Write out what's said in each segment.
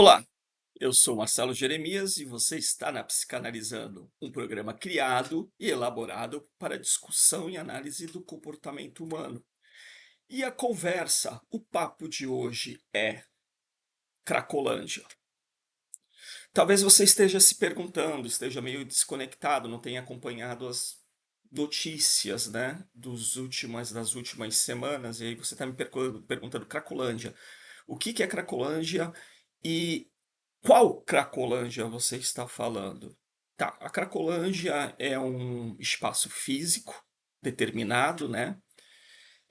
Olá, eu sou Marcelo Jeremias e você está na Psicanalizando, um programa criado e elaborado para discussão e análise do comportamento humano. E a conversa, o papo de hoje é Cracolândia. Talvez você esteja se perguntando, esteja meio desconectado, não tenha acompanhado as notícias, né, das últimas semanas, e aí você está me perguntando, Cracolândia, o que que é Cracolândia e qual Cracolândia você está falando? Tá, a Cracolândia é um espaço físico determinado, né?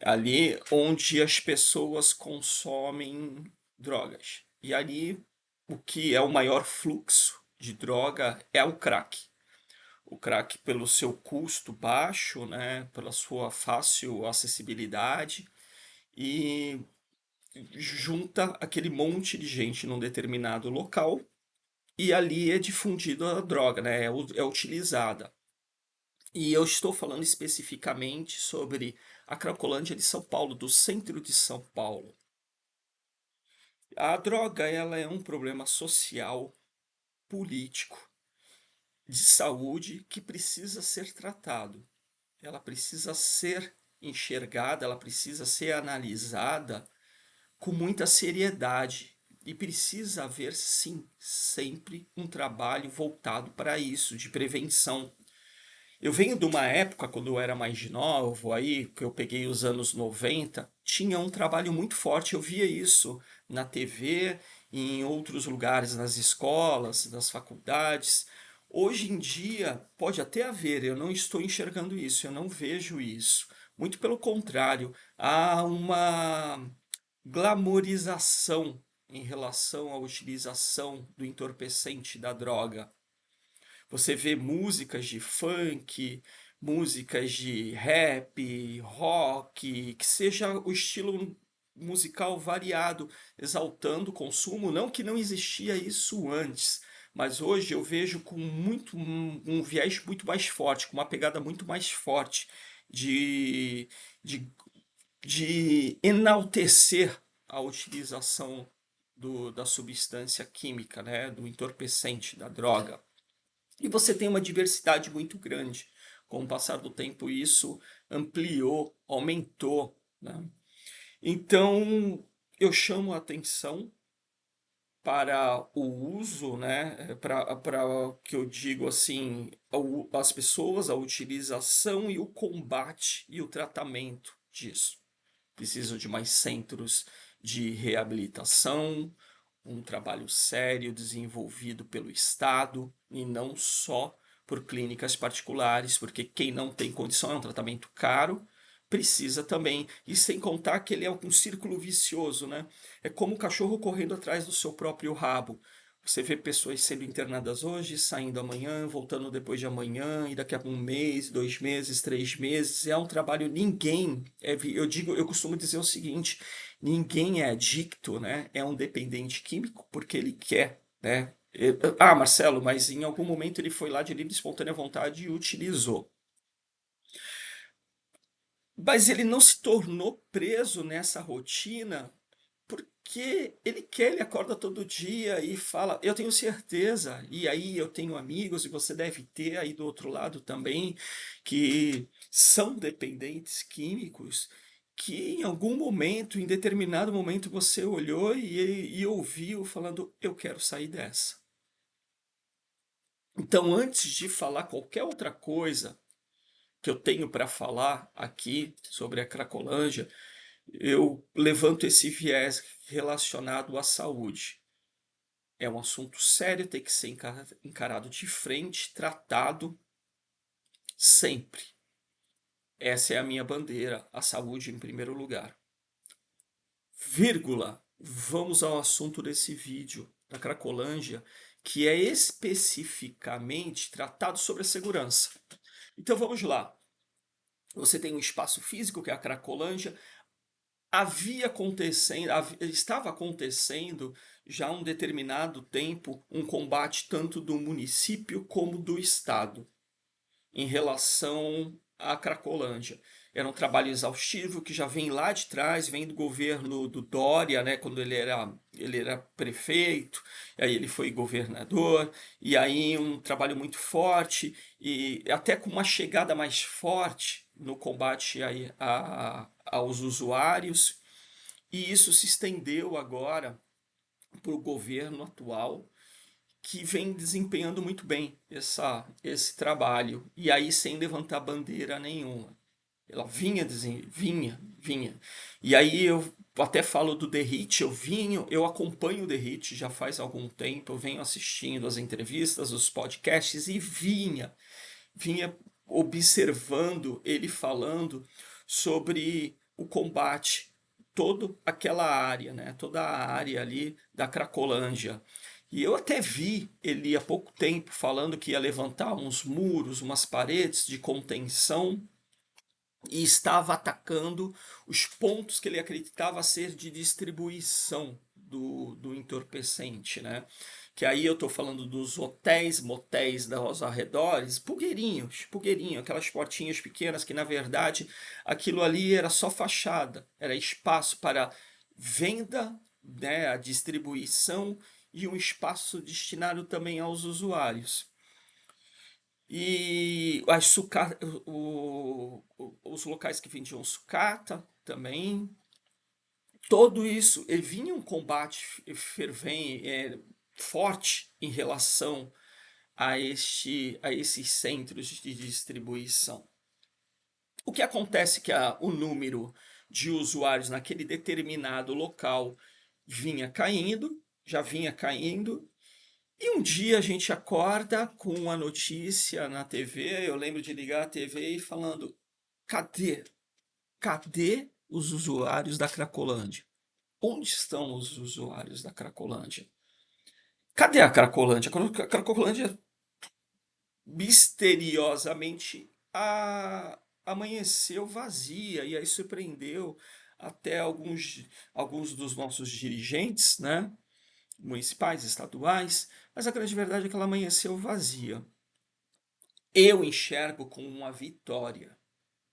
Ali onde as pessoas consomem drogas. E ali o que é o maior fluxo de droga é o crack. O crack, pelo seu custo baixo, né? Pela sua fácil acessibilidade e junta aquele monte de gente num determinado local e ali é difundida a droga, né? É utilizada. E eu estou falando especificamente sobre a Cracolândia de São Paulo, do centro de São Paulo. A droga, ela é um problema social, político, de saúde que precisa ser tratado. Ela precisa ser enxergada, ela precisa ser analisada com muita seriedade. E precisa haver, sim, sempre um trabalho voltado para isso, de prevenção. Eu venho de uma época, quando eu era mais novo, aí, que eu peguei os anos 90, tinha um trabalho muito forte. Eu via isso na TV, em outros lugares, nas escolas, nas faculdades. Hoje em dia, pode até haver, eu não estou enxergando isso, eu não vejo isso. Muito pelo contrário, há uma glamorização em relação à utilização do entorpecente da droga. Você vê músicas de funk, músicas de rap, rock, que seja o estilo musical variado, exaltando o consumo. Não que não existia isso antes, mas hoje eu vejo com um viés muito mais forte, com uma pegada muito mais forte de, de, de enaltecer a utilização da substância química, né, do entorpecente, da droga. E você tem uma diversidade muito grande. Com o passar do tempo, isso ampliou, aumentou, né? Então, eu chamo a atenção para o uso, né? Para que eu digo assim, as pessoas, a utilização e o combate e o tratamento disso. Preciso de mais centros de reabilitação, um trabalho sério desenvolvido pelo Estado e não só por clínicas particulares, porque quem não tem condição é um tratamento caro, precisa também. E sem contar que ele é um círculo vicioso, né? É como o cachorro correndo atrás do seu próprio rabo. Você vê pessoas sendo internadas hoje, saindo amanhã, voltando depois de amanhã, e daqui a um mês, 2 meses, 3 meses. É um trabalho, ninguém. Eu costumo dizer o seguinte: ninguém é adicto, né? É um dependente químico porque ele quer, né? Ah, Marcelo, mas em algum momento ele foi lá de livre e espontânea vontade e utilizou. Mas ele não se tornou preso nessa rotina porque ele quer, ele acorda todo dia e fala, eu tenho certeza, e aí eu tenho amigos, e você deve ter aí do outro lado também, que são dependentes químicos, que em algum momento, em determinado momento, você olhou e ouviu falando, eu quero sair dessa. Então, antes de falar qualquer outra coisa que eu tenho para falar aqui sobre a Cracolândia, eu levanto esse viés relacionado à saúde. É um assunto sério, tem que ser encarado de frente, tratado sempre. Essa é a minha bandeira, a saúde em primeiro lugar. Vírgula, vamos ao assunto desse vídeo da Cracolândia, que é especificamente tratado sobre a segurança. Então vamos lá. Você tem um espaço físico, que é a Cracolândia, estava acontecendo já há um determinado tempo um combate tanto do município como do estado em relação a Cracolândia. Era um trabalho exaustivo que já vem lá de trás, vem do governo do Dória, né, quando ele era prefeito, e aí ele foi governador, e aí um trabalho muito forte, e até com uma chegada mais forte no combate aí aos usuários, e isso se estendeu agora para o governo atual, que vem desempenhando muito bem esse trabalho, e aí sem levantar bandeira nenhuma. Ela vinha. E aí eu até falo do The Hit, eu acompanho o The Hit já faz algum tempo, eu venho assistindo as entrevistas, os podcasts e vinha observando ele falando sobre o combate, toda aquela área, né? Toda a área ali da Cracolândia. E eu até vi ele há pouco tempo falando que ia levantar uns muros, umas paredes de contenção e estava atacando os pontos que ele acreditava ser de distribuição do entorpecente, né? Que aí eu estou falando dos hotéis, motéis aos arredores, pugueirinho, aquelas portinhas pequenas que na verdade aquilo ali era só fachada, era espaço para venda, né, a distribuição e um espaço destinado também aos usuários. E os locais que vendiam sucata também. Tudo isso, e vinha um combate fervente, forte em relação a esses centros de distribuição. O que acontece é que o número de usuários naquele determinado local já vinha caindo, e um dia a gente acorda com uma notícia na TV, eu lembro de ligar a TV e falando, cadê? Cadê os usuários da Cracolândia? Onde estão os usuários da Cracolândia? Cadê a Cracolândia? A Cracolândia misteriosamente amanheceu vazia e aí surpreendeu até alguns dos nossos dirigentes, né? Municipais, estaduais, mas a grande verdade é que ela amanheceu vazia. Eu enxergo como uma vitória.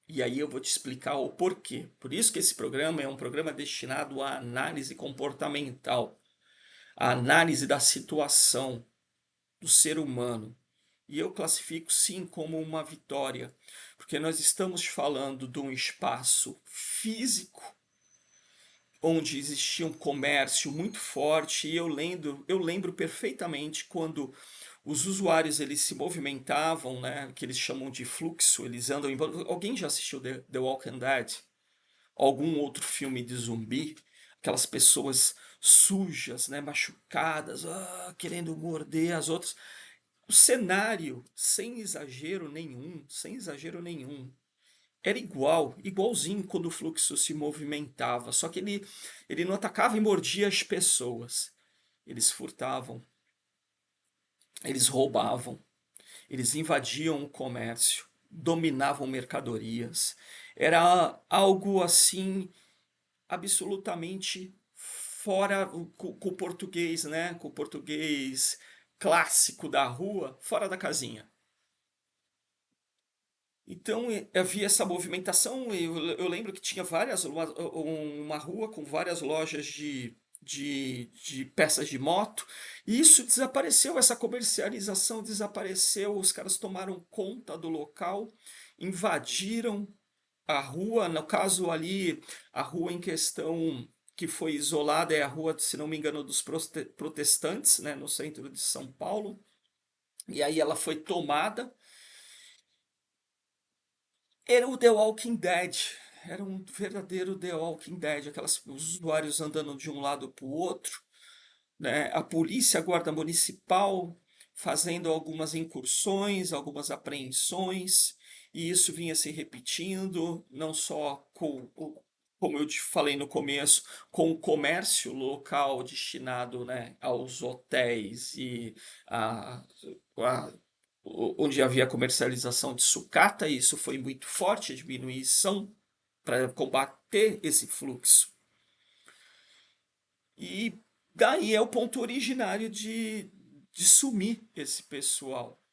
E aí eu vou te explicar o porquê. Por isso que esse programa é um programa destinado à análise comportamental, à análise da situação do ser humano. E eu classifico sim como uma vitória, porque nós estamos falando de um espaço físico onde existia um comércio muito forte, e eu lembro perfeitamente quando os usuários eles se movimentavam, né, que eles chamam de fluxo, eles andam em... Alguém já assistiu The Walking Dead? Algum outro filme de zumbi? Aquelas pessoas sujas, né, machucadas, querendo morder as outras. O cenário, sem exagero nenhum, era igualzinho quando o fluxo se movimentava, só que ele não atacava e mordia as pessoas. Eles furtavam, eles roubavam, eles invadiam o comércio, dominavam mercadorias. Era algo assim absolutamente fora com o português, né? Com o português clássico da rua, fora da casinha. Então havia essa movimentação. Eu lembro que tinha uma rua com várias lojas de peças de moto, e isso desapareceu, essa comercialização desapareceu, os caras tomaram conta do local, invadiram a rua, no caso ali, a rua em questão que foi isolada é a rua, se não me engano, dos protestantes, né, no centro de São Paulo, e aí ela foi tomada. Era o The Walking Dead. Era um verdadeiro The Walking Dead, aquelas os usuários andando de um lado para o outro, né? A polícia, a guarda municipal fazendo algumas incursões, algumas apreensões, e isso vinha se repetindo, não só como eu te falei no começo, com o comércio local destinado, né, aos hotéis e a, a onde havia comercialização de sucata, e isso foi muito forte, a diminuição para combater esse fluxo. E daí é o ponto originário de sumir esse pessoal.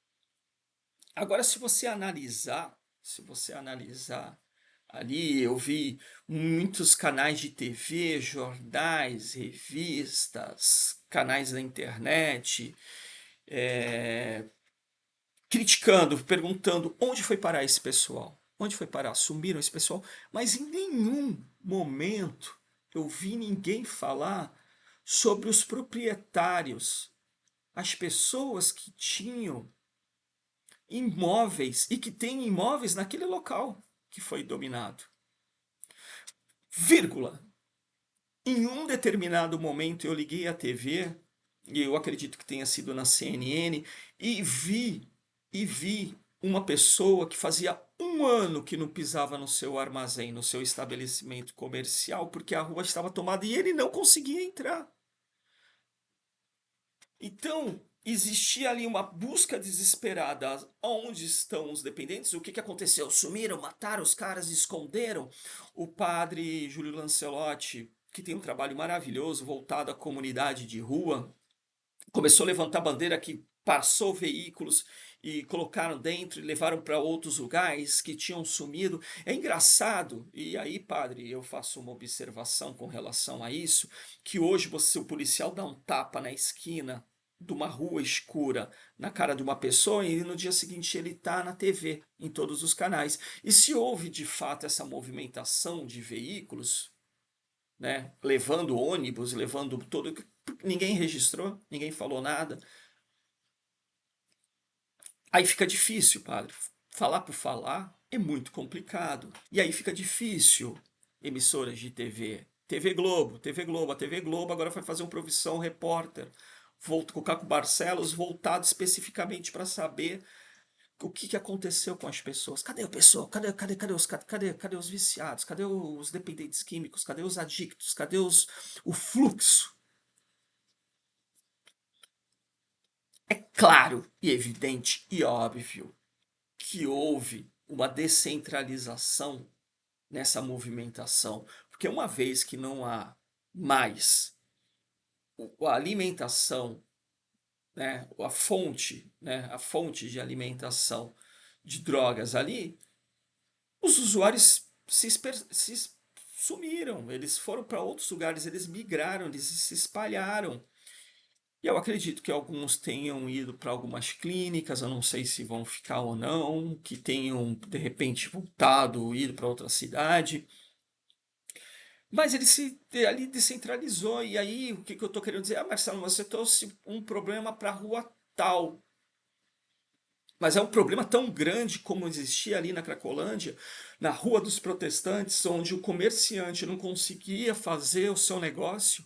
Agora, se você analisar, Se você analisar ali, eu vi muitos canais de TV, jornais, revistas, canais da internet, eh, criticando, perguntando onde foi parar esse pessoal? Onde foi parar? Sumiram esse pessoal? Mas em nenhum momento eu vi ninguém falar sobre os proprietários, as pessoas que tinham imóveis e que têm imóveis naquele local que foi dominado. Vírgula. Em um determinado momento eu liguei a TV, e eu acredito que tenha sido na CNN, e vi uma pessoa que fazia um ano que não pisava no seu armazém, no seu estabelecimento comercial, porque a rua estava tomada e ele não conseguia entrar. Então, existia ali uma busca desesperada. Onde estão os dependentes? O que que aconteceu? Sumiram, mataram os caras, esconderam? O padre Júlio Lancelotti, que tem um trabalho maravilhoso voltado à comunidade de rua, começou a levantar bandeira que passou veículos e colocaram dentro e levaram para outros lugares que tinham sumido. É engraçado, e aí, padre, eu faço uma observação com relação a isso, que hoje você, o policial dá um tapa na esquina de uma rua escura na cara de uma pessoa e no dia seguinte ele está na TV, em todos os canais. E se houve de fato essa movimentação de veículos, né, levando ônibus, levando todo, ninguém registrou, ninguém falou nada. Aí fica difícil, padre. Falar por falar é muito complicado. E aí fica difícil. Emissoras de TV. TV Globo. A TV Globo agora vai fazer um Profissão Repórter. Com o Caco Barcelos, voltado especificamente para saber o que, que aconteceu com as pessoas. Cadê o pessoal? Cadê os viciados? Cadê os dependentes químicos? Cadê os adictos? Cadê o fluxo? É claro e evidente e óbvio que houve uma descentralização nessa movimentação, porque uma vez que não há mais a alimentação, né, a fonte de alimentação de drogas ali, os usuários se sumiram, eles foram para outros lugares, eles migraram, eles se espalharam. E eu acredito que alguns tenham ido para algumas clínicas, eu não sei se vão ficar ou não, que tenham de repente voltado, ido para outra cidade, mas ele se ali descentralizou. E aí o que, que eu estou querendo dizer? Ah, Marcelo, você trouxe um problema para a rua tal, mas é um problema tão grande como existia ali na Cracolândia, na Rua dos Protestantes, onde o comerciante não conseguia fazer o seu negócio.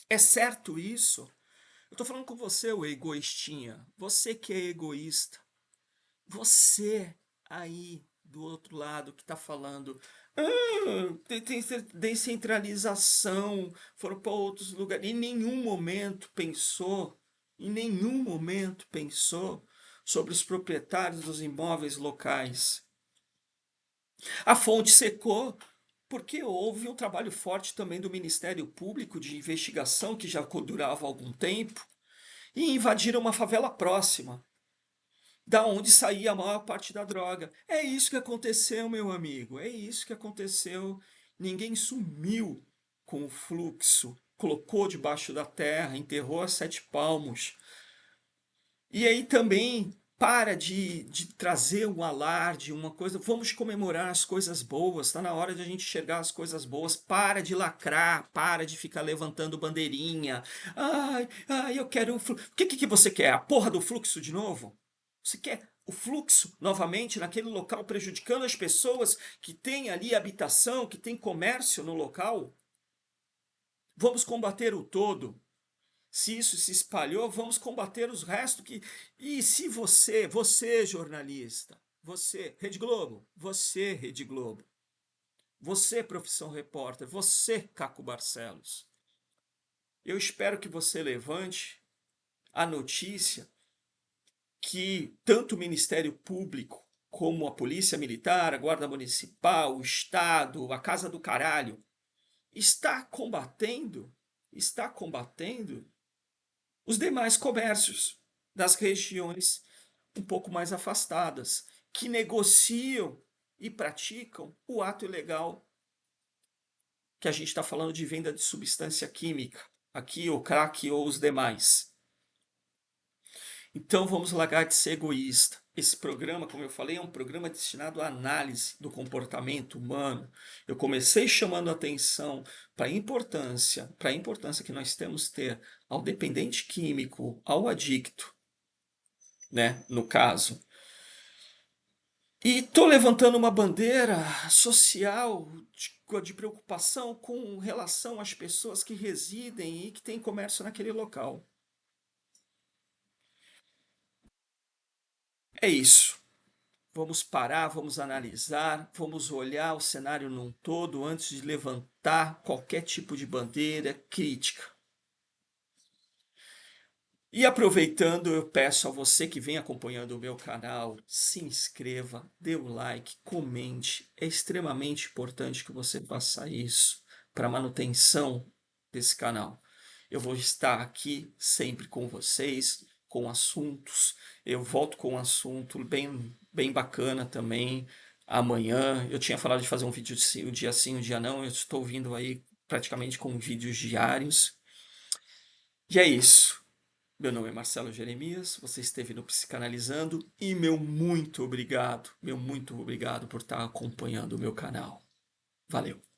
É certo isso? Eu tô falando com você, ô egoístinha. Você que é egoísta. Você aí do outro lado que tá falando. Ah, tem descentralização, foram para outros lugares. Em nenhum momento pensou sobre os proprietários dos imóveis locais. A fonte secou porque houve um trabalho forte também do Ministério Público de investigação que já durava algum tempo e invadiram uma favela próxima, da onde saía a maior parte da droga. É isso que aconteceu, meu amigo. É isso que aconteceu. Ninguém sumiu com o fluxo, colocou debaixo da terra, enterrou a 7 palmos. E aí também para de trazer um alarde, uma coisa. Vamos comemorar as coisas boas. Está na hora de a gente enxergar as coisas boas. Para de lacrar, para de ficar levantando bandeirinha. Ai, ai, eu quero o fluxo. O que você quer? A porra do fluxo de novo? Você quer o fluxo novamente naquele local, prejudicando as pessoas que têm ali habitação, que têm comércio no local? Vamos combater o todo. Se isso se espalhou, vamos combater os restos que. E se você jornalista, você, Rede Globo, você Profissão Repórter, você Caco Barcelos, eu espero que você levante a notícia que tanto o Ministério Público como a Polícia Militar, a Guarda Municipal, o Estado, a Casa do Caralho, está combatendo os demais comércios das regiões um pouco mais afastadas. que negociam e praticam o ato ilegal, que a gente está falando de venda de substância química, aqui o crack ou os demais. Então vamos largar de ser egoísta. Esse programa, como eu falei, é um programa destinado à análise do comportamento humano. Eu comecei chamando a atenção para a importância que nós temos que ter ao dependente químico, ao adicto, né, no caso. E estou levantando uma bandeira social de preocupação com relação às pessoas que residem e que têm comércio naquele local. É isso. Vamos parar, vamos analisar, vamos olhar o cenário num todo antes de levantar qualquer tipo de bandeira crítica. E aproveitando, eu peço a você que vem acompanhando o meu canal, se inscreva, dê o like, comente. É extremamente importante que você faça isso para a manutenção desse canal. Eu vou estar aqui sempre com vocês, com assuntos. Eu volto com um assunto bem bacana também amanhã. Eu tinha falado de fazer um vídeo um dia sim, um dia não. Eu estou vindo aí praticamente com vídeos diários. E é isso. Meu nome é Marcelo Jeremias, você esteve no Psicanalizando e meu muito obrigado por estar acompanhando o meu canal. Valeu!